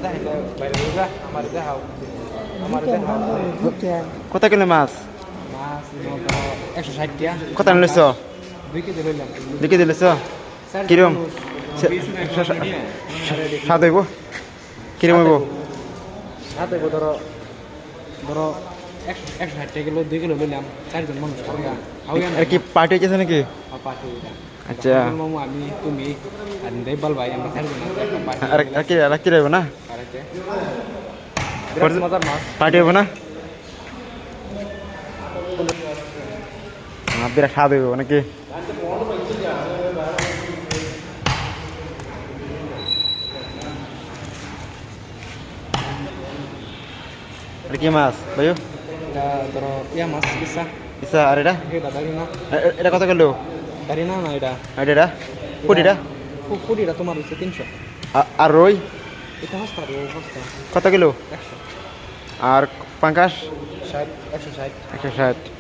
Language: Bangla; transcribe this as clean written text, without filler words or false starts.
দেখাইলে বাইরে বুঝা আমার দেখাও আমার দেখাও কত কিলো মাছ মাছ 160 টাকা কত নিলেছ 2 কেজি লইলাম 2 কেজি নিলেছ কিরম স্বাদ হইব কিরম হইব সাথে ধরো 160 টাকা কিলো 2 কিলো লইলাম 4 জন মানুষ খাওয়া আর কি পার্টি হইছে নাকি পার্টি আচ্ছা মামু আমি তুমি আর দেবল ভাই আমরা 4 জন একটা পার্টি আর কি রইব না আরেতে মজার মাছ পার্টি হইব না বিরাট স্বাদ হইব নাকি আর কি মাছ ভাইও এটা ধরো মাছ কিসা ইসা আর এটা এটা দাঁড়ি না এটা কত কিলো দাঁড়ি না না এটা আর এটা পুডিটা পুডিটা তোমার হচ্ছে 300 আর রই এটা হস্তা রে হস্তা কত কিলো 100 আর পাঙ্কাশ 60 160 160